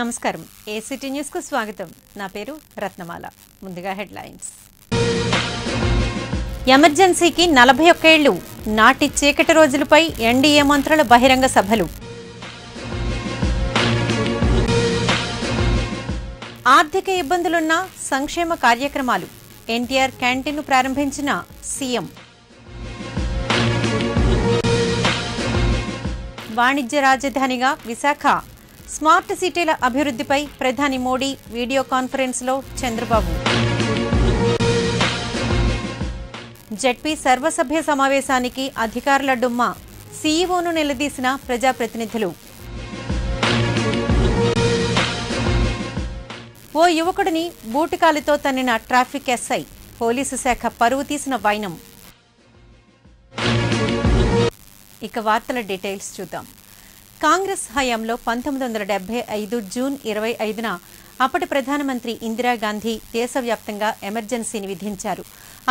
నమస్కారం ACT news కు స్వాగతం నా పేరు రత్నమాల ముందుగా హెడ్లైన్స్ ఎమర్జెన్సీకి 41 ఏళ్లు నాటి చీకటి రోజులపై ఎన్డీఏ మంత్రుల బహిరంగ సభలు ఆర్థిక ఇబ్బందులున్న సంక్షేమ కార్యక్రమాలు ఎన్టీఆర్ క్యాంటీన్ ప్రారంభించిన సీఎం వాణిజ్య రాజధానిగా విశాఖ స్మార్ట్ సిటీల అభివృద్ధిపై ప్రధాని మోడీ వీడియో కాన్ఫరెన్స్లో చంద్రబాబు జెడ్పీ సర్వసభ్య సమావేశానికి అధికారుల డుమ్మా సీఈఓను నిలదీసిన ప్రజాప్రతినిధులు ఓ యువకుడిని బూటికాలితో తన్నిన ట్రాఫిక్ ఎస్ఐ పోలీసు శాఖ పరువు తీసిన వైనం ఇక వార్తల డీటెయిల్స్ చూద్దాం కాంగ్రెస్ హయాంలో 1975 జూన్ 25న అప్పటి ప్రధానమంత్రి ఇందిరాగాంధీ దేశవ్యాప్తంగా ఎమర్జెన్సీని విధించారు.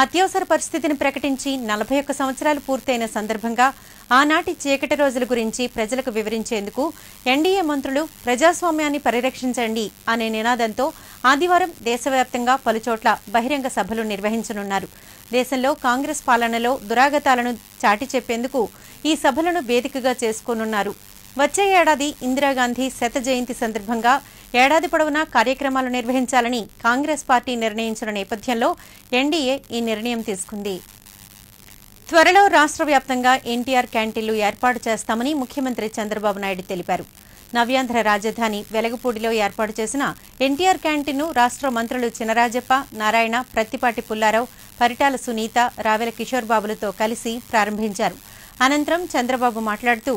అత్యవసర పరిస్థితిని ప్రకటించి 41 సంవత్సరాలు పూర్తయిన సందర్భంగా ఆనాటి చీకటి రోజుల గురించి ప్రజలకు వివరించేందుకు ఎన్డీఏ మంత్రులు ప్రజాస్వామ్యాన్ని పరిరక్షించండి అనే నినాదంతో ఆదివారం దేశవ్యాప్తంగా పలుచోట్ల బహిరంగ సభలు నిర్వహించనున్నారు. దేశంలో కాంగ్రెస్ పాలనలో దురాగతాలను చాటి చెప్పేందుకు ఈ సభలను వేదికగా చేసుకోనున్నారు. వచ్చే ఏడాది ఇందిరాగాంధీ శత జయంతి సందర్భంగా ఏడాది పొడవునా కార్యక్రమాలు నిర్వహించాలని కాంగ్రెస్ పార్టీ నిర్ణయించిన నేపథ్యంలో ఎన్డీఏ ఈ నిర్ణయం తీసుకుంది. త్వరలో రాష్ట్ర వ్యాప్తంగా ఎన్టీఆర్ క్యాంటీన్లు ఏర్పాటు చేస్తామని ముఖ్యమంత్రి చంద్రబాబు నాయుడు తెలిపారు. నవ్యాంధ్ర రాజధాని వెలగపూడిలో ఏర్పాటు చేసిన ఎన్టీఆర్ క్యాంటీన్ను రాష్ట్ర మంత్రులు చినరాజప్ప, నారాయణ, ప్రత్తిపాటి పుల్లారావు, పరిటాల సునీత, రావెల కిషోర్ బాబులతో కలిసి ప్రారంభించారు. అనంతరం చంద్రబాబు మాట్లాడుతూ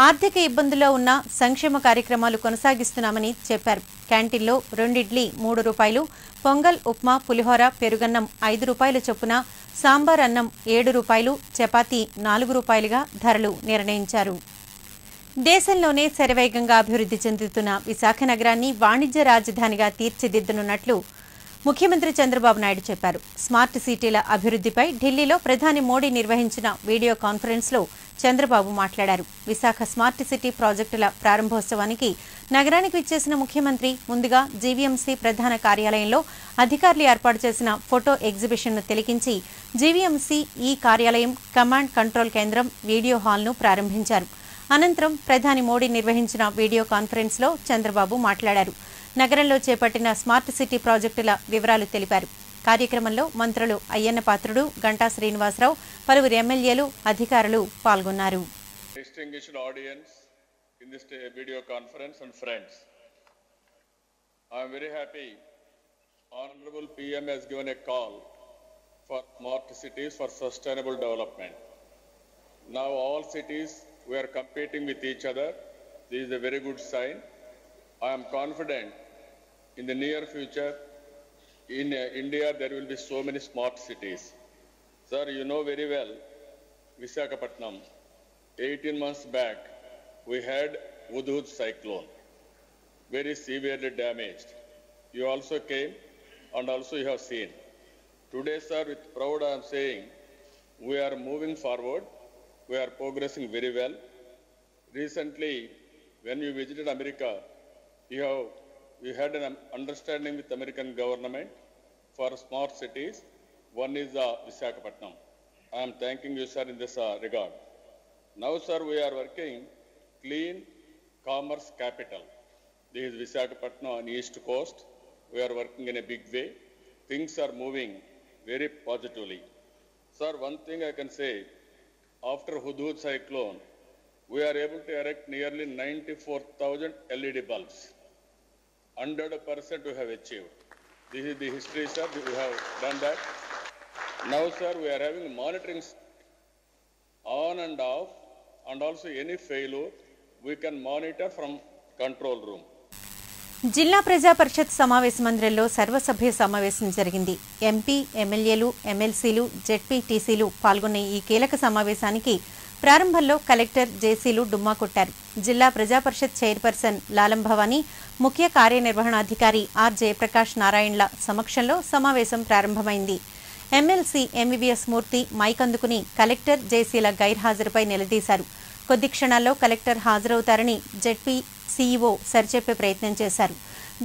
ఆర్థిక ఇబ్బందుల్లో ఉన్న సంక్షేమ కార్యక్రమాలు కొనసాగిస్తున్నామని చెప్పారు. క్యాంటీన్లో 2 ఇడ్లీ 3 రూపాయలు, పొంగల్, ఉప్మా, పులిహోర, పెరుగన్నం 5 రూపాయల చొప్పున, సాంబార్ అన్నం 7 రూపాయలు, చపాతీ 4 రూపాయలుగా ధరలు నిర్ణయించారు. దేశంలోనే శరవేగంగా అభివృద్ధి చెందుతున్న విశాఖ నగరాన్ని వాణిజ్య రాజధానిగా తీర్చిదిద్దనున్నట్లు ముఖ్యమంత్రి చంద్రబాబు నాయుడు చెప్పారు. స్మార్ట్ సిటీల అభివృద్ధిపై ఢిల్లీలో ప్రధాని మోడీ నిర్వహించిన వీడియో కాన్ఫరెన్స్లో చంద్రబాబు మాట్లాడారు. విశాఖ స్మార్ట్ సిటీ ప్రాజెక్టుల ప్రారంభోత్సవానికి నగరానికి విచ్చేసిన ముఖ్యమంత్రి ముందుగా జీవీఎంసీ ప్రధాన కార్యాలయంలో అధికారులు ఏర్పాటు చేసిన ఫోటో ఎగ్జిబిషన్ను తిలకించి జీవీఎంసీ ఈ కార్యాలయం, కమాండ్ కంట్రోల్ కేంద్రం, వీడియో హాల్ను ప్రారంభించారు. అనంతరం ప్రధాని మోడీ నిర్వహించిన వీడియో కాన్ఫరెన్స్లో చంద్రబాబు మాట్లాడారు. నగరంలో చేపట్టిన స్మార్ట్ సిటీ ప్రాజెక్టుల వివరాలు తెలిపారు. కార్యక్రమంలో మంత్రులు అయ్యన్న పాత్రుడు, గంటా శ్రీనివాసరావు, పలువురు ఎమ్మెల్యేలు, అధికారులు పాల్గొన్నారు. Distinguished audience in this video conference and friends, I am very happy Honorable PM has given a call for smart cities for sustainable development. Now all cities we are competing with each other. This is a very good sign. I am confident in the near future in India there will be so many smart cities. Sir, you know very well Visakhapatnam 18 months back we had Hudhud cyclone, very severely damaged. You also came and also you have seen. Today, sir, with proud I am saying we are moving forward. We are progressing very well. Recently, when you visited America, you had an understanding with American government for smart cities. One is Visakhapatnam. I am thanking you, sir, in this regard. Now, sir, we are working clean commerce capital. This is Visakhapatnam on East Coast. We are working in a big way. Things are moving very positively. Sir, one thing I can say, after Hudhud cyclone, we are able to erect nearly 94,000 LED bulbs. 100% we have achieved. This is the history, sir. We have done that. Now, sir, we are having monitoring on and off, and also any failure we can monitor from control room. జిల్లా ప్రజా పరిషత్ సమావేశ మందిరంలో సర్వసభ్య సమావేశం జరిగింది. MP, ఎమ్మెల్యేలు, ఎమ్మెల్సీలు, జెడ్పీటీసీలు పాల్గొన్న ఈ కీలక సమావేశానికి ప్రారంభంలో కలెక్టర్, జేసీలు డుమ్మా కొట్టారు. జిల్లా ప్రజా పరిషత్ చైర్పర్సన్ లాలం భవానీ, ముఖ్య కార్యనిర్వహణాధికారి ఆర్ జయప్రకాష్ నారాయణల సమక్షంలో సమావేశం ప్రారంభమైంది. ఎమ్మెల్సీ ఎంవీవీఎస్ మూర్తి మైక్ అందుకుని కలెక్టర్, జేసీల గైర్హాజరుపై నిలదీశారు. కొద్ది క్షణాల్లో కలెక్టర్ హాజరవుతారని జెడ్పీ సీఈఓ సరిచెప్పే ప్రయత్నం చేశారు.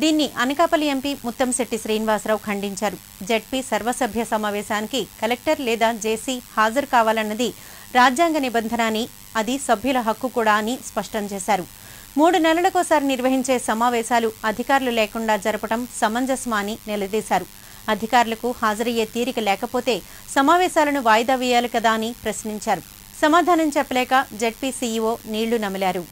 దీన్ని అనకాపల్లి ఎంపీ ముత్తంశెట్టి శ్రీనివాసరావు ఖండించారు. జెడ్పీ సర్వసభ్య సమావేశానికి కలెక్టర్ లేదా జేసీ హాజరు కావాలన్నది రాజ్యాంగ నిబంధన అని, అది సభ్యుల హక్కు కూడా అని స్పష్టం చేశారు. 3 నెలలకోసారి నిర్వహించే సమావేశాలు అధికారులు లేకుండా జరపడం సమంజసమా అని నిలదీశారు. అధికారులకు హాజరయ్యే తీరిక లేకపోతే సమావేశాలను వాయిదా వేయాలి కదా అని ప్రశ్నించారు. సమాధానం చెప్పలేక జెడ్పీ సీఈఓ నీళ్లు నమిలారు.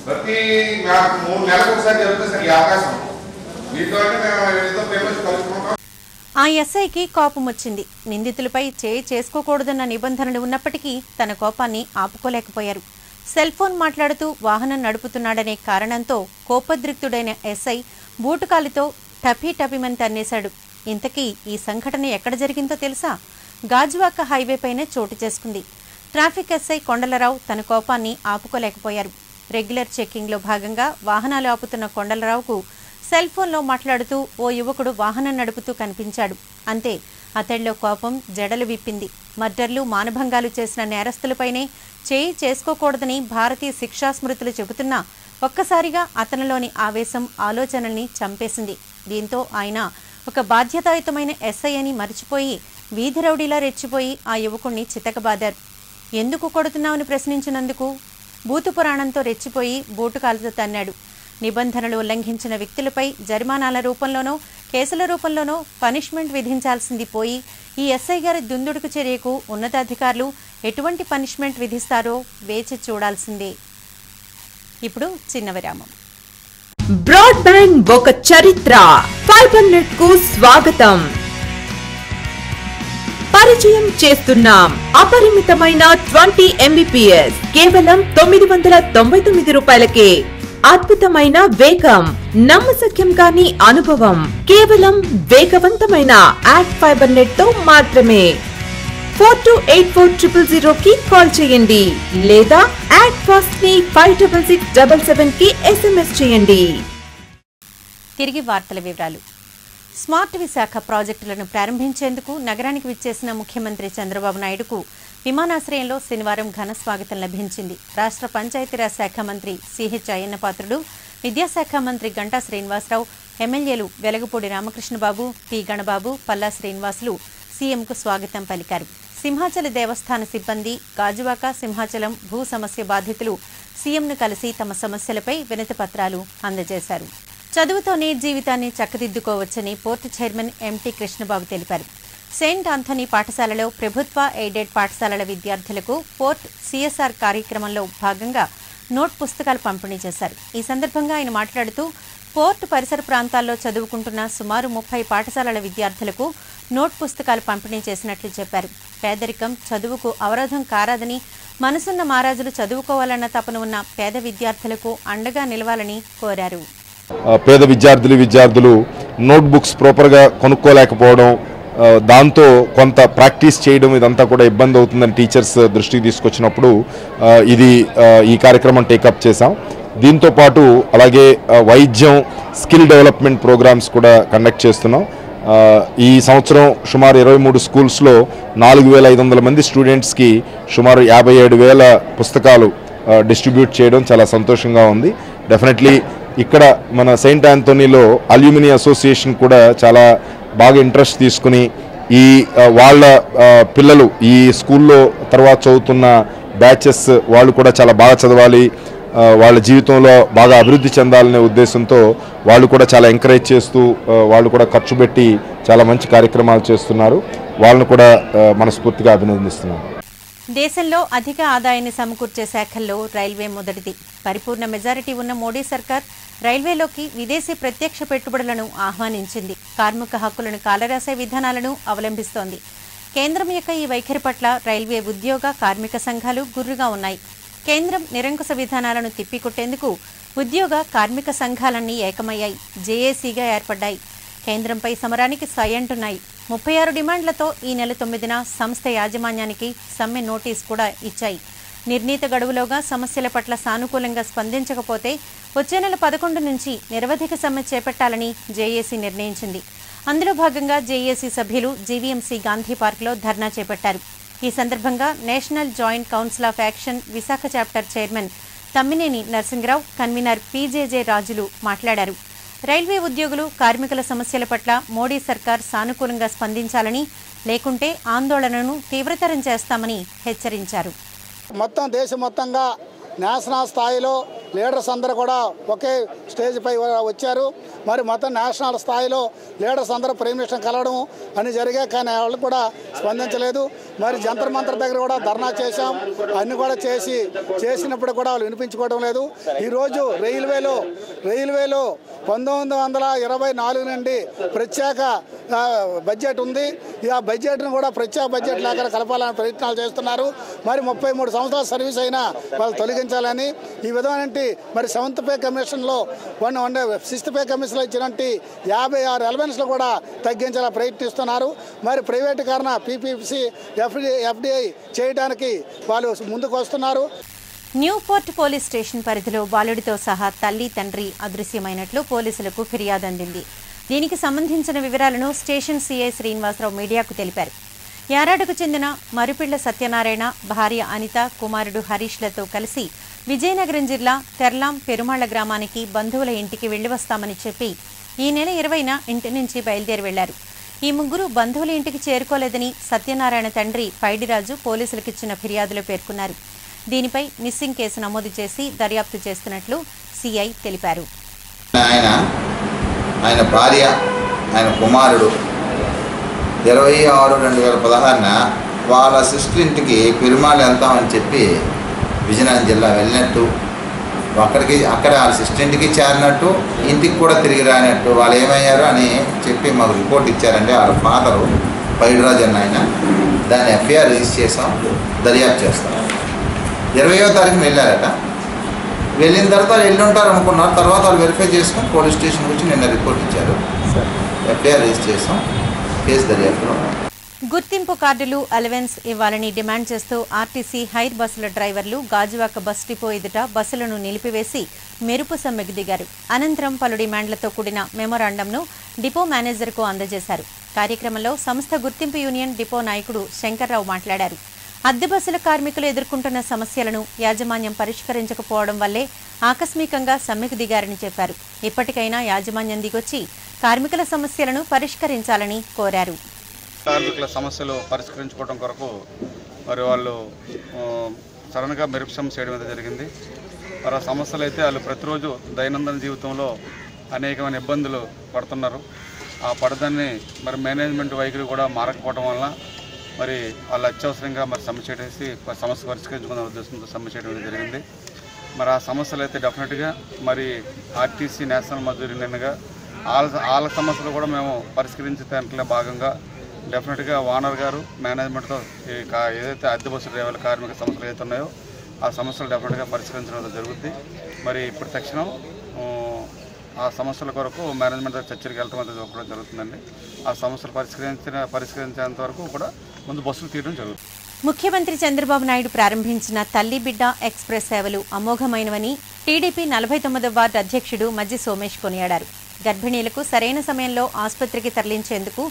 ప్రతి 3 నెలలకు ఒకసారి జరుగుతుంది సార్ ఈ అవకాశం. మీతో మేము ఆ ఎస్ఐకి కోపం వచ్చింది. నిందితులపై చేసుకోకూడదన్న నిబంధనలు ఉన్నప్పటికీ తన కోపాన్ని ఆపుకోలేకపోయారు. సెల్ ఫోన్ మాట్లాడుతూ వాహనం నడుపుతున్నాడనే కారణంతో కోపద్రిక్తుడైన ఎస్ఐ బూటుకాలితో టపీమని తన్నేశాడు. ఇంతకీ ఈ సంఘటన ఎక్కడ జరిగిందో తెలుసా? గాజువాక హైవేపైనే చోటు చేసుకుంది. ట్రాఫిక్ ఎస్ఐ కొండలరావు తన కోపాన్ని ఆపుకోలేకపోయారు. రెగ్యులర్ చెక్కింగ్లో భాగంగా వాహనాలు ఆపుతున్న కొండలరావుకు సెల్ ఫోన్లో మాట్లాడుతూ ఓ యువకుడు వాహనం నడుపుతూ కనిపించాడు. అంతే, అతడిలో కోపం జడలు విప్పింది. మర్డర్లు, మానభంగాలు చేసిన నేరస్తులపైనే చేసుకోకూడదని భారతీయ శిక్షా స్మృతులు చెబుతున్నా ఒక్కసారిగా అతనిలోని ఆవేశం ఆలోచనల్ని చంపేసింది. దీంతో ఆయన ఒక బాధ్యతాయుతమైన ఎస్ఐ అని మరిచిపోయి వీధి రౌడీలా రెచ్చిపోయి ఆ యువకుణ్ణి చితకబాదారు. ఎందుకు కొడుతున్నావని ప్రశ్నించినందుకు బూతు పురాణంతో రెచ్చిపోయి బూటుకాలతో తన్నాడు. నిబంధనలు ఉల్లంఘించిన వ్యక్తులపై జరిమానాల రూపంలోనో కేసుల రూపంలోనో పనిష్మెంట్ విధించాల్సింది పోయి ఈ ఎస్ఐ గారి దుందుడుకు చర్యకు ఉన్నతాధికారులు ఎటువంటి పనిష్మెంట్ విధిస్తారో వేచి చూడాల్సిందే. ఇప్పుడు చిన్న విరామం. బ్రాడ్బ్యాండ్ ఒక చరిత్ర. ఫైబర్ నెట్ కు స్వాగతం. పరిచయం చేస్తున్నాం అపరిమితమైన 20 Mbps కేవలం 999 రూపాయలకే. అద్భుతమైన వేగం, నమ్మశక్యం కాని అనుభవం కేవలం వేగవంతమైన యాడ్ ఫైబర్ నెట్ తో మాత్రమే. 428400 కి కాల్ చేయండి లేదా యాడ్ ఫాస్ట్ ని 56677 కి SMS చేయండి. తిరిగి వార్తల వివరాలు. స్మార్ట్ విశాఖ ప్రాజెక్టులను ప్రారంభించేందుకు నగరానికి విచ్చేసిన ముఖ్యమంత్రి చంద్రబాబు నాయుడుకు విమానాశ్రయంలో శనివారం ఘన స్వాగతం లభించింది. రాష్ట్ర పంచాయతీరాజ్ శాఖ మంత్రి సిహెచ్ అయ్యన్నపాత్రుడు, విద్యాశాఖ మంత్రి గంటా శ్రీనివాసరావు, ఎమ్మెల్యేలు వెలగపూడి రామకృష్ణబాబు, పి గణబాబు, పల్లా శ్రీనివాసులు సీఎంకు స్వాగతం పలికారు. సింహాచల దేవస్థాన సిబ్బంది, గాజువాక, సింహాచలం భూ సమస్య బాధితులు సీఎంను కలిసి తమ సమస్యలపై వినతి పత్రాలు అందజేశారు. చదువుతోనే జీవితాన్ని చక్కదిద్దుకోవచ్చని పోర్టు చైర్మన్ ఎంటీ కృష్ణబాబు తెలిపారు. సెయింట్ ఆంథనీ పాఠశాలలో ప్రభుత్వ ఎయిడెడ్ పాఠశాలల విద్యార్థులకు పోర్ట్ సిఎస్ఆర్ కార్యక్రమంలో భాగంగా నోట్ పుస్తకాలు పంపిణీ చేశారు. ఈ సందర్భంగా ఆయన మాట్లాడుతూ పోర్టు పరిసర ప్రాంతాల్లో చదువుకుంటున్న సుమారు 30 పాఠశాలల విద్యార్థులకు నోట్ పుస్తకాలు పంపిణీ చేసినట్లు చెప్పారు. పేదరికం చదువుకు అవరోధం కారాదని, మనసున్న మహారాజులు చదువుకోవాలన్న తపన ఉన్న పేద విద్యార్థులకు అండగా నిలవాలని కోరారు. పేద విద్యార్థులు నోట్బుక్స్ ప్రాపర్గా కొనుక్కోలేకపోవడం, దాంతో కొంత ప్రాక్టీస్ చేయడం ఇదంతా కూడా ఇబ్బంది అవుతుందని టీచర్స్ దృష్టికి తీసుకొచ్చినప్పుడు ఈ కార్యక్రమం టేకప్ చేశాం. దీంతో పాటు అలాగే వైద్యం, స్కిల్ డెవలప్మెంట్ ప్రోగ్రామ్స్ కూడా కండక్ట్ చేస్తున్నాం. ఈ సంవత్సరం సుమారు 23 స్కూల్స్లో 4500 మంది స్టూడెంట్స్కి సుమారు 57,000 పుస్తకాలు డిస్ట్రిబ్యూట్ చేయడం చాలా సంతోషంగా ఉంది. డెఫినెట్లీ ఇక్కడ మన సెయింట్ ఆంథోనీలో అల్యూమిని అసోసియేషన్ కూడా చాలా బాగా ఇంట్రెస్ట్ తీసుకుని వాళ్ళ పిల్లలు ఈ స్కూల్లో తర్వాత చదువుతున్న బ్యాచెస్ వాళ్ళు కూడా చాలా బాగా చదవాలి, వాళ్ళ జీవితంలో బాగా అభివృద్ధి చెందాలనే ఉద్దేశంతో వాళ్ళు కూడా చాలా ఎంకరేజ్ చేస్తూ వాళ్ళు కూడా ఖర్చు పెట్టి చాలా మంచి కార్యక్రమాలు చేస్తున్నారు. వాళ్ళను కూడా మనస్ఫూర్తిగా అభినందిస్తున్నాను. దేశంలో అధిక ఆదాయాన్ని సమకూర్చే శాఖల్లో రైల్వే మొదటిది. పరిపూర్ణ మెజారిటీ ఉన్న మోడీ సర్కార్ రైల్వేలోకి విదేశీ ప్రత్యక్ష పెట్టుబడులను ఆహ్వానించింది. కార్మిక హక్కులను కాలరాసే విధానాలను అవలంబిస్తోంది. కేంద్రం యొక్క ఈ వైఖరి పట్ల రైల్వే ఉద్యోగ కార్మిక సంఘాలు గుర్రుగా ఉన్నాయి. కేంద్రం నిరంకుశ విధానాలను తిప్పికొట్టేందుకు ఉద్యోగ కార్మిక సంఘాలన్నీ ఏకమయ్యాయి, జేఏసీగా ఏర్పడ్డాయి. కేంద్రంపై సమరానికి సై అంటున్నాయి. 36 డిమాండ్లతో ఈ నెల 9న సంస్థ యాజమాన్యానికి సమ్మె నోటీస్ కూడా ఇచ్చాయి. నిర్ణీత గడువులోగా సమస్యల పట్ల సానుకూలంగా స్పందించకపోతే వచ్చే నెల 11 నుంచి నిరవధిక సమ్మె చేపట్టాలని జేఏసీ నిర్ణయించింది. అందులో భాగంగా జేఏసీ సభ్యులు జీవీఎంసీ గాంధీ పార్క్లో ధర్నా చేపట్టారు. ఈ సందర్భంగా national joint council of action Visakha chapter chairman Tammineni Narasingarao, convener PJJ Rajulu మాట్లాడారు. రైల్వే ఉద్యోగులు కార్మికుల సమస్యల పట్ల మోడీ సర్కార్ సానుకూలంగా స్పందించాలని, లేకుంటే ఆందోళనను తీవ్రతరం చేస్తామని హెచ్చరించారు. మొత్తం దేశం మొత్తంగా నేషనల్ స్థాయిలో లీడర్స్ అందరూ కూడా ఒకే స్టేజ్ పై వచ్చారు. మరి మొత్తం నేషనల్ స్థాయిలో లీడర్స్ అందరూ ప్రైమ్ మినిస్టర్ కలవడం అని జరిగాయి, కానీ వాళ్ళు కూడా స్పందించలేదు. మరి జంతర్ మంతర్ దగ్గర కూడా ధర్నా చేశాం, అన్ని కూడా చేసినప్పుడు కూడా వాళ్ళు వినిపించుకోవడం లేదు. ఈరోజు రైల్వేలో 1924 నుండి ప్రత్యేక బడ్జెట్ ఉంది. ఆ బడ్జెట్ను కూడా ప్రత్యేక బడ్జెట్ లాగా కలపాలని ప్రయత్నాలు చేస్తున్నారు. మరి 33 సంవత్సరాల సర్వీస్ అయినా వాళ్ళు తొలగించాలని ఈ విధమైన మరి 7th పే కమిషన్లో 6th పే కమిషన్లో ఇచ్చినట్టు 56 ఎలిమెంట్స్లో కూడా తగ్గించాలని ప్రయత్నిస్తున్నారు. మరి ప్రైవేటీకరణ పీపీసీ ఎఫ్డీఐ చేయడానికి వాళ్ళు ముందుకు వస్తున్నారు. న్యూపోర్ట్ పోలీస్ స్టేషన్ పరిధిలో బాలుడితో సహా తల్లి, తండ్రి అదృశ్యమైనట్లు పోలీసులకు ఫిర్యాదు అందింది. దీనికి సంబంధించిన వివరాలను స్టేషన్ సీఐ శ్రీనివాసరావు మీడియాకు తెలిపారు. యారాడుకు చెందిన మరుపిళ్ల సత్యనారాయణ, భార్య అనిత, కుమారుడు హరీష్లతో కలిసి విజయనగరం జిల్లా తెర్లాం పెరుమాళ్ల గ్రామానికి బంధువుల ఇంటికి వెళ్లి వస్తామని చెప్పి ఈ నెల 20న ఇంటి నుంచి బయలుదేరి వెళ్లారు. ఈ ముగ్గురు బంధువుల ఇంటికి చేరుకోలేదని సత్యనారాయణ తండ్రి పైడిరాజు పోలీసులకిచ్చిన ఫిర్యాదులో పేర్కొన్నారు. దీనిపై మిస్సింగ్ కేసు నమోదు చేసి దర్యాప్తు చేస్తున్నట్లు సీఐ తెలిపారు. ఆయన భార్య, ఆయన కుమారుడు 26/2016 వాళ్ళ సిస్టర్ ఇంటికి పెరుమాళ్ళు వెళ్తామని చెప్పి విజయనగరం జిల్లా వెళ్ళినట్టు, అక్కడ వాళ్ళ సిస్టర్ ఇంటికి చేరినట్టు, ఇంటికి కూడా తిరిగి రానట్టు వాళ్ళు ఏమయ్యారు అని చెప్పి మాకు రిపోర్ట్ ఇచ్చారండి. వాళ్ళ ఫాదరు పైడిరాజు అన్న ఆయన. దాన్ని ఎఫ్ఐఆర్ రిజిస్టర్ చేసాం, దర్యాప్తు చేస్తాం. 20వ తారీఖున వెళ్ళారట. వెళ్ళిన తర్వాత వాళ్ళు వెళ్ళి ఉంటారు అనుకున్నారు. తర్వాత వాళ్ళు వెరిఫై చేసుకుని పోలీస్ స్టేషన్ వచ్చి నిన్న రిపోర్ట్ ఇచ్చారు. ఎఫ్ఐఆర్ రిజిస్టర్ చేసాం, కేసు దర్యాప్తులో. గుర్తింపు కార్డులు, అలవెన్స్ ఇవ్వాలని డిమాండ్ చేస్తూ ఆర్టీసీ హైర్ బస్సుల డ్రైవర్లు గాజువాక బస్ డిపో ఎదుట బస్సులను నిలిపివేసి మెరుపు సమ్మెకు దిగారు. అనంతరం పలు డిమాండ్లతో కూడిన మెమోరాండంను డిపో మేనేజర్కు అందజేశారు. కార్యక్రమంలో సంస్థ గుర్తింపు యూనియన్ డిపో నాయకుడు శంకర్రావు మాట్లాడారు. అద్దె బస్సుల కార్మికులు ఎదుర్కొంటున్న సమస్యలను యాజమాన్యం పరిష్కరించకపోవడం వల్లే ఆకస్మికంగా సమ్మెకు దిగారని చెప్పారు. ఇప్పటికైనా యాజమాన్యం దిగొచ్చి కార్మికుల సమస్యలను పరిష్కరించాలని కోరారు. కార్మికుల సమస్యలు పరిష్కరించుకోవడం కొరకు మరి వాళ్ళు సడన్గా మెరుపు సమ్మె చేయడం జరిగింది. మరి ఆ సమస్యలు అయితే వాళ్ళు ప్రతిరోజు దైనందిన జీవితంలో అనేకమైన ఇబ్బందులు పడుతున్నారు. ఆ పడదాన్ని మరి మేనేజ్మెంట్ వైఖరి కూడా మారకపోవడం వల్ల మరి వాళ్ళు అత్యవసరంగా మరి సమ్మె చేసి సమస్య పరిష్కరించుకునే ఉద్దేశంతో సమ్మె చేయడం జరిగింది. మరి ఆ సమస్యలు అయితే డెఫినెట్గా మరి ఆర్టీసీ నేషనల్ మజ్దూర్ యూనియన్గా వాళ్ళ సమస్యలు కూడా మేము పరిష్కరించే దాంట్లో భాగంగా డెఫినెట్గా ఓనర్ గారు మేనేజ్మెంట్తో ఏదైతే అద్దె బస్సు డ్రైవర్ల కార్మిక సమస్యలు ఏదైతే ఉన్నాయో ఆ సమస్యలు డెఫినెట్గా పరిష్కరించడం జరుగుతుంది. మరి ఇప్పుడు తక్షణం ఆ సమస్యల కొరకు మేనేజ్మెంట్ చర్చలకు వెళ్ళడం అనేది జరుగుతుందండి. ఆ సమస్యలు పరిష్కరించేంత వరకు కూడా ముందు బస్సులు తీయడం జరుగుతుంది. ముఖ్యమంత్రి చంద్రబాబు నాయుడు ప్రారంభించిన తల్లి బిడ్డ ఎక్స్ప్రెస్ సేవలు అమోఘమైనవని టీడీపీ 49వ వార్డు అధ్యక్షుడు మజ్జి సోమేష్ కొనియాడారు. గర్భిణీలకు సరైన సమయంలో ఆసుపత్రికి తరలించేందుకు,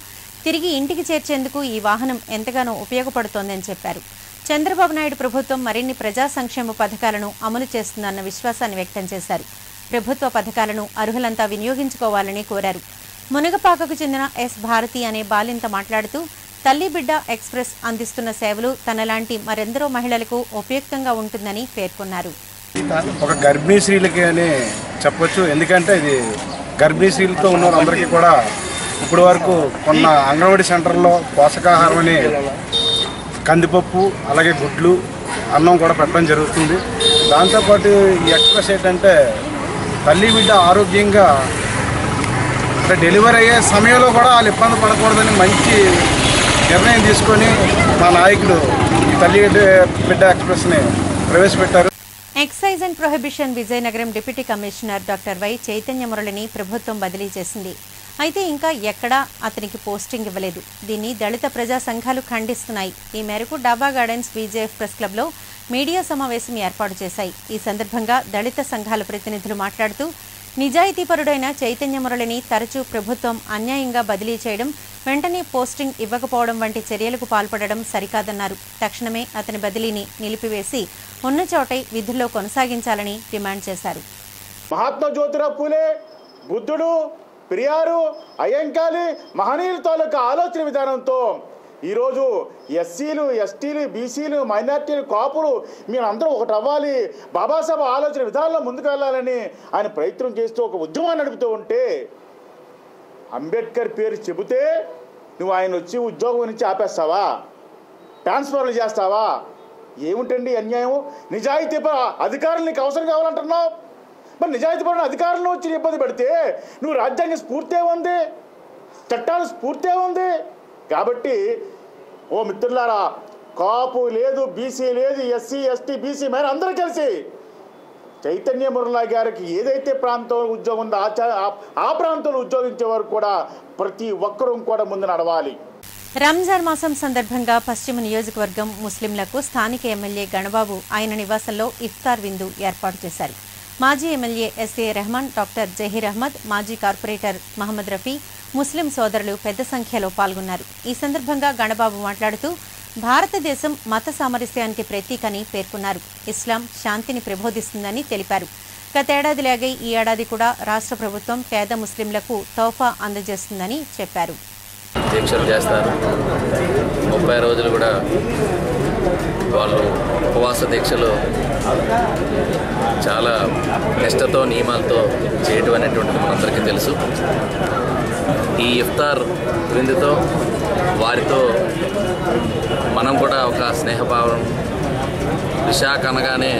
తిరిగి ఇంటికి చేర్చేందుకు ఈ వాహనం ఎంతగానో ఉపయోగపడుతోందని చెప్పారు. చంద్రబాబు నాయుడు ప్రభుత్వం మరిన్ని ప్రజా సంక్షేమ పథకాలను అమలు చేస్తుందన్న విశ్వాసాన్ని వ్యక్తం చేశారు. ప్రభుత్వ పథకాలను అర్హులంతా వినియోగించుకోవాలని కోరారు. మునగపాకకు చెందిన ఎస్ భారతి అనే బాలింత మాట్లాడుతూ తల్లి బిడ్డ ఎక్స్ప్రెస్ అందిస్తున్న సేవలు తనలాంటి మరెందరో మహిళలకు ఉపయుక్తంగా ఉంటుందని పేర్కొన్నారు. ఒక గర్భిణీ స్త్రీలకి అని చెప్పొచ్చు. ఎందుకంటే ఇది గర్భిణీ స్త్రీలతో ఉన్న వాళ్ళందరికీ కూడా ఇప్పటి వరకు కొన్న అంగన్వాడీ సెంటర్లో పోషకాహారం అని కందిపప్పు అలాగే గుడ్లు అన్నం కూడా పెట్టడం జరుగుతుంది. దాంతోపాటు ఈ ఎక్స్ప్రెస్ ఏంటంటే తల్లి బిడ్డ ఆరోగ్యంగా అంటే డెలివరీ అయ్యే సమయంలో కూడా వాళ్ళు ఇబ్బంది పడకూడదని మంచి నిర్ణయం తీసుకొని మా నాయకులు ఈ తల్లి బిడ్డ ఎక్స్ప్రెస్ని ప్రవేశపెట్టారు. Excise and prohibition Vizianagaram deputy commissioner doctor Y Chaitanya మురళిని ప్రభుత్వం బదిలీ చేసింది. అయితే ఇంకా ఎక్కడా అతనికి పోస్టింగ్ ఇవ్వలేదు. దీన్ని దళిత ప్రజా సంఘాలు ఖండిస్తున్నాయి. ఈ మేరకు డాబా గార్డెన్స్ బీజేఎఫ్ ప్రెస్ క్లబ్లో మీడియా సమావేశం ఏర్పాటు చేశాయి. ఈ సందర్భంగా దళిత సంఘాల ప్రతినిధులు మాట్లాడుతూ నిజాయితీపరుడైన చైతన్య మురళిని తరచూ ప్రభుత్వం అన్యాయంగా బదిలీ చేయడం, వెంటనే పోస్టింగ్ ఇవ్వకపోవడం వంటి చర్యలకు పాల్పడడం సరికాదన్నారు. తక్షణమే అతని బదిలీని నిలిపివేసి ఉన్న చోటే విధుల్లో కొనసాగించాలని డిమాండ్ చేశారు. మహాత్మా జ్యోతిరావు పూలే, బుద్ధుడు, పెరియారు, అయ్యంకాళి మహనీయుల తాలూకా ఆలోచన విధానంతో ఈరోజు ఎస్సీలు, ఎస్టీలు, బీసీలు, మైనార్టీలు, కాపులు మీరందరూ ఒకటి అవ్వాలి, బాబాసాహెబ్ ఆలోచన విధానంలో ముందుకు వెళ్ళాలని ఆయన ప్రయత్నం చేస్తూ ఒక ఉద్యమాన్ని నడుపుతూ ఉంటే అంబేద్కర్ పేరు చెబితే నువ్వు ఆయన వచ్చి ఉద్యోగం నుంచి ఆపేస్తావా? ట్రాన్స్ఫర్లు చేస్తావా? ఏమిటండి అన్యాయం? నిజాయితీ అధికారులు నీకు అవసరం కావాలంటున్నావు. మరి నిజాయితీపడిన అధికారులను వచ్చి ఇబ్బంది పెడితే నువ్వు రాజ్యాంగ స్ఫూర్తి ఉంది, చట్టాల స్ఫూర్తి ఉంది. కాబట్టి ఓ మిత్రులారా, కాపు లేదు, బీసీ లేదు, ఎస్సీ, ఎస్టీ, బీసీ మైన అందరూ కలిసి చైతన్య మురళి గారికి ఏదైతే ప్రాంతంలో ఉద్యోగం ఉందో ఆ ప్రాంతంలో ఉద్యోగించే వారు కూడా ప్రతి ఒక్కరూ కూడా ముందు నడవాలి. రంజాన్ మాసం సందర్భంగా పశ్చిమ నియోజకవర్గం ముస్లింలకు స్థానిక ఎమ్మెల్యే గణబాబు ఆయన నివాసంలో ఇఫ్తార్ విందు ఏర్పాటు చేశారు. మాజీ MLA SA Rehman, doctor Zaheer Ahmed, మాజీ కార్పొరేటర్ మహమ్మద్ రఫీ, ముస్లిం సోదరులు పెద్ద సంఖ్యలో పాల్గొన్నారు. ఈ సందర్భంగా గణబాబు మాట్లాడుతూ భారతదేశం మత సామరస్యానికి ప్రతీకని పేర్కొన్నారు. ఇస్లాం శాంతిని ప్రబోధిస్తుందని తెలిపారు. గతేడాదిలాగే ఈ ఏడాది కూడా రాష్ట్ర ప్రభుత్వం పేద ముస్లింలకు తోఫా అందజేస్తుందని చెప్పారు. దీక్షలు చేస్తారు. 30 రోజులు కూడా వాళ్ళు ఉపవాస దీక్షలు చాలా నిష్టతో నియమాలతో చేయటం అనేటువంటిది మనందరికీ తెలుసు. ఈ ఇఫ్తార్ విందుతో వారితో మనం కూడా ఒక స్నేహభావం, విశాఖ అనగానే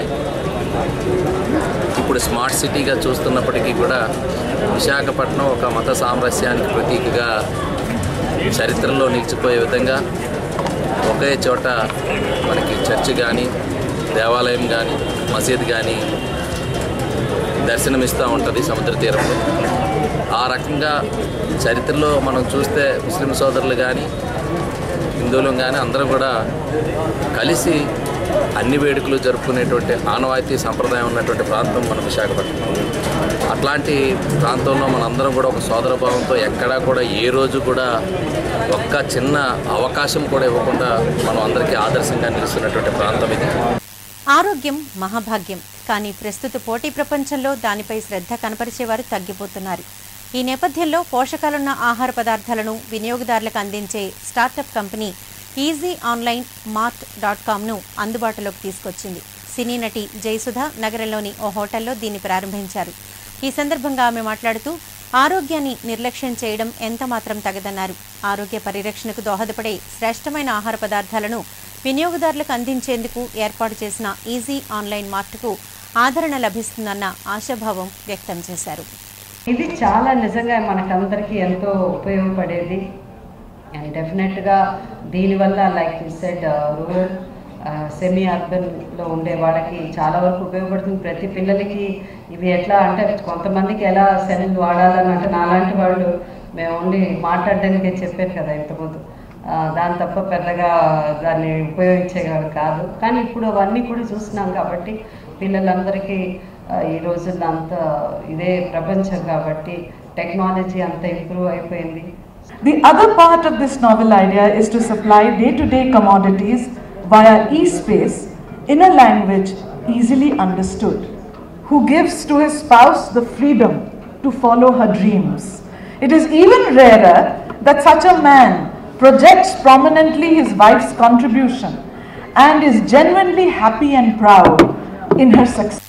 ఇప్పుడు స్మార్ట్ సిటీగా చూస్తున్నప్పటికీ కూడా విశాఖపట్నం ఒక మత సామరస్యానికి ప్రతీకగా చరిత్రలో నిలిచిపోయే విధంగా ఒకే చోట మనకి చర్చి కానీ, దేవాలయం కానీ, మసీద్ కానీ దర్శనమిస్తూ ఉంటుంది సముద్ర తీరంలో. ఆ రకంగా చరిత్రలో మనం చూస్తే ముస్లిం సోదరులు కానీ, హిందువులు కానీ అందరూ కూడా కలిసి అన్ని వేడుకలు జరుపుకునేటువంటి ఆనవాయితీ సంప్రదాయం ఉన్నటువంటి ప్రాంతం మన విశాఖపట్నం. అట్లాంటి ప్రాంతంలో మనందరం కూడా ఒక సోదరభావంతో ఎక్కడా కూడా ఏ రోజు కూడా ఒక్క చిన్న అవకాశం కూడా ఇవ్వకుండా మనం అందరికీ ఆదర్శంగా నిలుస్తున్నటువంటి ప్రాంతం ఇది. ఆరోగ్యం మహాభాగ్యం, కానీ ప్రస్తుత పోటీ ప్రపంచంలో దానిపై శ్రద్ధ కనపరిచేవారు తగ్గిపోతున్నారు. ఈ నేపథ్యంలో పోషకాలున్న ఆహార పదార్థాలను వినియోగదారులకు అందించే స్టార్టప్ కంపెనీ ఈజీ ఆన్లైన్ మార్ట్.comను అందుబాటులోకి తీసుకొచ్చింది. సినీ నటి జయసుధ నగరంలోని ఓ హోటల్లో దీన్ని ప్రారంభించారు. ఈ సందర్భంగా ఆమె మాట్లాడుతూ ఆరోగ్యాన్ని నిర్లక్ష్యం చేయడం ఎంతమాత్రం తగదన్నారు. ఆరోగ్య పరిరక్షణకు దోహదపడే శ్రేష్టమైన ఆహార పదార్థాలను వినియోగదారులకు అందించేందుకు ఏర్పాటు చేసిన ఈజీ ఆన్లైన్ మార్ట్కు ఆదరణ లభిస్తుందన్న ఆశాభావం వ్యక్తం చేశారు. ఇది చాలా నిజంగా మనకందరికీ ఎంతో ఉపయోగపడేది. అండ్ డెఫినెట్గా దీనివల్ల like you said rural semi అర్బన్లో ఉండే వాళ్ళకి చాలా వరకు ఉపయోగపడుతుంది. ప్రతి పిల్లలకి ఇవి ఎట్లా అంటే కొంతమందికి ఎలా సెల్ వాడాలని అంటే నాలాంటి వాళ్ళు మేము ఓన్లీ మాట్లాడడానికే చెప్పారు కదా ఇంతకుముందు, దాని తప్ప పెద్దగా దాన్ని ఉపయోగించేవాళ్ళు కాదు. కానీ ఇప్పుడు అవన్నీ కూడా చూస్తున్నాం కాబట్టి పిల్లలందరికీ ఈ రోజుల్లో అంత ఇదే ప్రపంచం కాబట్టి టెక్నాలజీ అంత ఇంప్రూవ్ అయిపోయింది. The other part of this novel idea is to supply day-to-day commodities via e-space in a language easily understood, who gives to his spouse the freedom to follow her dreams. It is even rarer that such a man projects prominently his wife's contribution and is genuinely happy and proud in her success.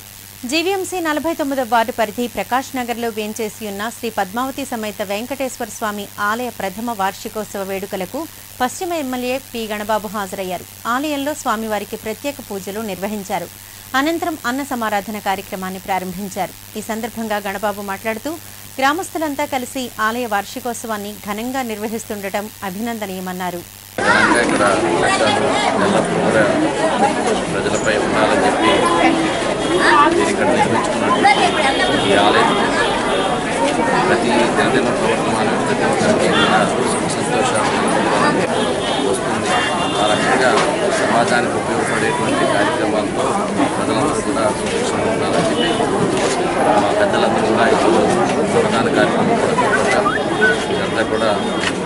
GVMC 49వ ward పరిధి ప్రకాష్ నగర్లో వేంచేసి ఉన్న శ్రీ పద్మావతి సమేత వెంకటేశ్వర స్వామి ఆలయ ప్రథమ వార్షికోత్సవ వేడుకలకు పశ్చిమ ఎమ్మెల్యే పి గణబాబు హాజరయ్యారు. ఆలయంలో స్వామివారికి ప్రత్యేక పూజలు నిర్వహించారు. అనంతరం అన్న సమారాధన కార్యక్రమాన్ని ప్రారంభించారు. ఈ సందర్భంగా గణబాబు మాట్లాడుతూ గ్రామస్తులంతా కలిసి ఆలయ వార్షికోత్సవాన్ని ఘనంగా నిర్వహిస్తుండటం అభినందనీయమన్నారు. ప్రజలపై ఉండాలని చెప్పి ఇక్కడ నిర్మించుకున్నట్టు ఈ ఆలయం ప్రతి దినదిన ప్రవర్తమానం ప్రతి ఒక్కరికి సుఖ సంతోషాలు వస్తుంది. ఆ రకంగా సమాజానికి ఉపయోగపడేటువంటి కార్యక్రమాలతో ప్రజలందరూ కూడా సురక్షితంగా ఉండాలని చెప్పి మా పెద్దలందరూ కూడా ఇప్పుడు ప్రధాన కార్యక్రమం కూడా ఇదంతా కూడా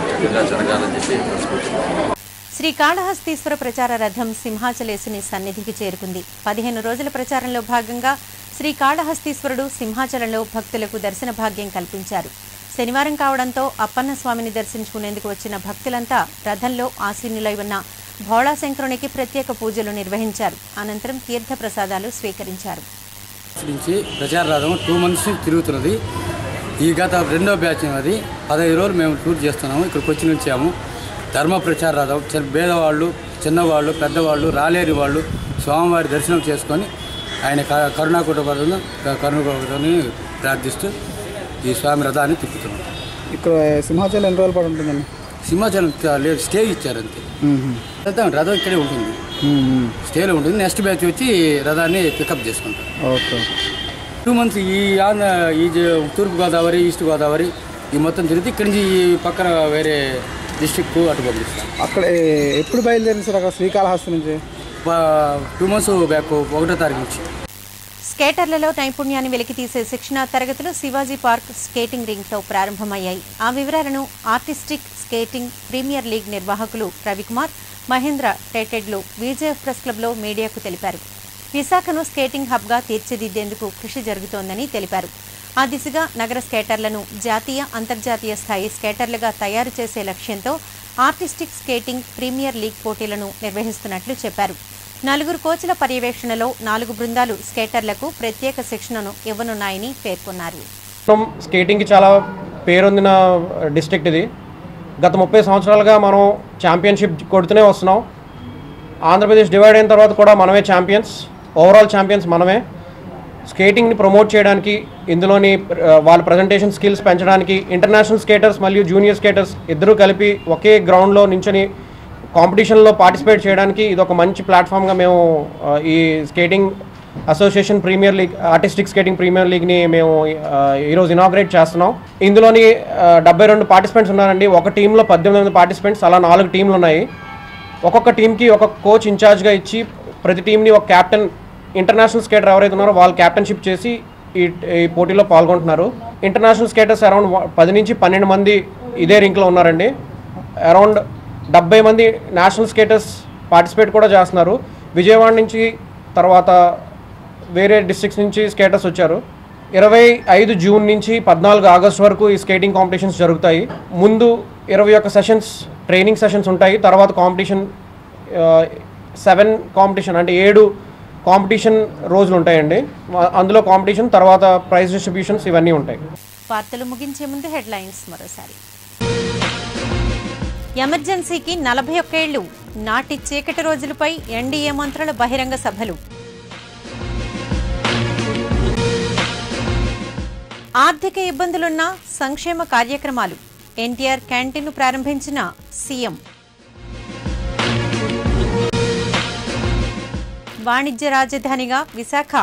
చక్కగా జరగాలని చెప్పి తెలుసుకుంటున్నాం. శ్రీకాళహస్తీశ్వర ప్రచార రథం సింహాచలేశుని సన్నిధికి చేరుకుంది. 15 రోజుల ప్రచారంలో భాగంగా శ్రీకాళహస్తీశ్వరుడు సింహాచలంలో భక్తులకు దర్శన భాగ్యం కల్పించారు. శనివారం కావడంతో అప్పన్న స్వామిని దర్శించుకునేందుకు వచ్చిన భక్తులంతా రథంలో ఆసీనులై ఉన్న భోళాశంకరునికి ప్రత్యేక పూజలు నిర్వహించారు. అనంతరం తీర్థ ప్రసాదాలు స్వీకరించారు. ప్రచార రథం 2 months తిరుగుతున్నది. ఈ గత 2వ బ్యాచ్ అది 15 రోజులు మేము టూర్ చేస్తున్నాము. ఇక్కడికి వచ్చి నుంచాము. ధర్మ ప్రచార రథం పేదవాళ్ళు, చిన్నవాళ్ళు, పెద్దవాళ్ళు, రాలేని వాళ్ళు స్వామివారి దర్శనం చేసుకొని ఆయన కరుణాకుటని ప్రార్థిస్తూ ఈ స్వామి రథాన్ని తిప్పుతున్నాం. ఇక్కడ సింహాచలం ఎన్ని రోజులు పడి ఉంటుందండి? సింహాచలం లేదు, స్టే ఇచ్చారు అంతే. రథం ఇక్కడే ఉంటుంది, స్టేలో ఉంటుంది. నెక్స్ట్ బ్యాచ్ వచ్చి రథాన్ని పికప్ చేసుకుంటాం. ఓకే. 2 months ఈ తూర్పు గోదావరి, ఈస్ట్ గోదావరి ఈ మొత్తం తిరిగి ఇక్కడి నుంచి పక్కన వేరే డిస్ట్రిక్ట్ అటు పంపిస్తాం. అక్కడ ఎప్పుడు బయలుదేరింది సార్ అక్కడ శ్రీకాళహస్తి నుంచి? 2 months బ్యాక్ 1వ తారీఖు నుంచి. స్కేటర్లలో నైపుణ్యాన్ని వెలికితీసే శిక్షణా తరగతులు శివాజీ పార్క్ స్కేటింగ్ రింగ్తో ప్రారంభమయ్యాయి. ఆ వివరాలను ఆర్టిస్టిక్ స్కేటింగ్ ప్రీమియర్ లీగ్ నిర్వాహకులు రవికుమార్, మహేంద్ర టెటెడ్లు విజేఎఫ్ ప్రెస్ క్లబ్లో మీడియాకు తెలిపారు. విశాఖను స్కేటింగ్ హబ్గా తీర్చిదిద్దేందుకు కృషి జరుగుతోందని తెలిపారు. ఆ దిశగా నగర స్కేటర్లను జాతీయ, అంతర్జాతీయ స్థాయి స్కేటర్లుగా తయారు చేసే లక్ష్యంతో ఆర్టిస్టిక్ స్కేటింగ్ ప్రీమియర్ లీగ్ పోటీలను నిర్వహిస్తున్నట్లు చెప్పారు. 4 కోచ్ల పర్యవేక్షణలో 4 బృందాలు స్కేటర్లకు ప్రత్యేక శిక్షణను ఇవ్వనున్నాయని పేర్కొన్నారు. స్కేటింగ్కి చాలా పేరొందిన డిస్ట్రిక్ట్ ఇది. గత 30 సంవత్సరాలుగా మనం ఛాంపియన్షిప్ కొడుతూనే వస్తున్నాం. ఆంధ్రప్రదేశ్ డివైడ్ అయిన తర్వాత కూడా మనమే ఛాంపియన్స్, ఓవరాల్ ఛాంపియన్స్ మనమే. స్కేటింగ్ని ప్రమోట్ చేయడానికి, ఇందులోని వాళ్ళ ప్రజెంటేషన్ స్కిల్స్ పెంచడానికి ఇంటర్నేషనల్ స్కేటర్స్ మరియు జూనియర్ స్కేటర్స్ ఇద్దరూ కలిపి ఒకే గ్రౌండ్లో నించొని కాంపిటీషన్లో పార్టిసిపేట్ చేయడానికి ఇది ఒక మంచి ప్లాట్ఫామ్గా మేము ఈ skating association premier league, artistic skating premier లీగ్ని మేము ఈరోజు ఇనాగ్రేట్ చేస్తున్నాం. ఇందులోని 72 పార్టిసిపెంట్స్ ఉన్నారండి. ఒక టీంలో 18 పార్టిసిపెంట్స్, అలా 4 టీంలు ఉన్నాయి. ఒక్కొక్క టీంకి ఒక కోచ్ ఇన్ఛార్జ్గా ఇచ్చి ప్రతి టీంని ఒక క్యాప్టెన్, ఇంటర్నేషనల్ స్కేటర్ ఎవరైతే ఉన్నారో వాళ్ళు క్యాప్టెన్షిప్ చేసి ఈ పోటీలో పాల్గొంటున్నారు. ఇంటర్నేషనల్ స్కేటర్స్ అరౌండ్ 10 నుంచి 12 మంది ఇదే రింక్లో ఉన్నారండి. అరౌండ్ 70 మంది నేషనల్ స్కేటర్స్ పార్టిసిపేట్ కూడా చేస్తున్నారు. విజయవాడ నుంచి, తర్వాత వేరే డిస్ట్రిక్ట్స్ నుంచి స్కేటర్స్ వచ్చారు. 25 జూన్ నుంచి 14 ఆగస్టు వరకు ఈ స్కేటింగ్ కాంపిటీషన్స్ జరుగుతాయి. ముందు 21 సెషన్స్ ట్రైనింగ్ సెషన్స్ ఉంటాయి. తర్వాత కాంపిటీషన్ 7 కాంపిటీషన్ అంటే 7 కాంపిటీషన్ రోజులు ఉంటాయండి. అందులో కాంపిటీషన్ తర్వాత ప్రైజ్ డిస్ట్రిబ్యూషన్స్ ఇవన్నీ ఉంటాయి. వార్తలు ముగించే ముందు హెడ్లైన్స్ మరోసారి. ఎమర్జెన్సీకి 41 ఏళ్లు, నాటి చీకటి రోజులపై ఎన్డీఏ మంత్రుల బహిరంగ సభలు. ఆర్థిక ఇబ్బందులున్న సంక్షేమ కార్యక్రమాలు, ఎన్టీఆర్ క్యాంటీన్ను ప్రారంభించిన సీఎం. వాణిజ్య రాజధానిగా విశాఖ,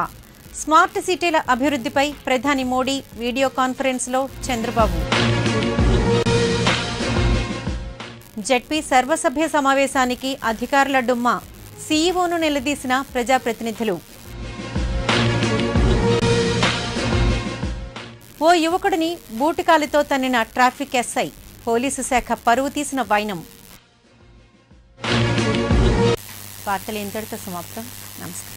స్మార్ట్ సిటీల అభివృద్ధిపై ప్రధాని మోడీ వీడియో కాన్ఫరెన్స్లో చంద్రబాబు. జెడ్పీ సర్వసభ్య సమావేశానికి అధికారుల డుమ్మా, సీఈఓను నిలదీసిన ప్రజాప్రతినిధులు. ఓ యువకుడిని బూటికాలితో తన్నిన ట్రాఫిక్ ఎస్ఐ, పోలీసు శాఖ పరువు తీసిన వైనం. వార్తలు ఇంతటితో సమాప్తం. నమస్కారం.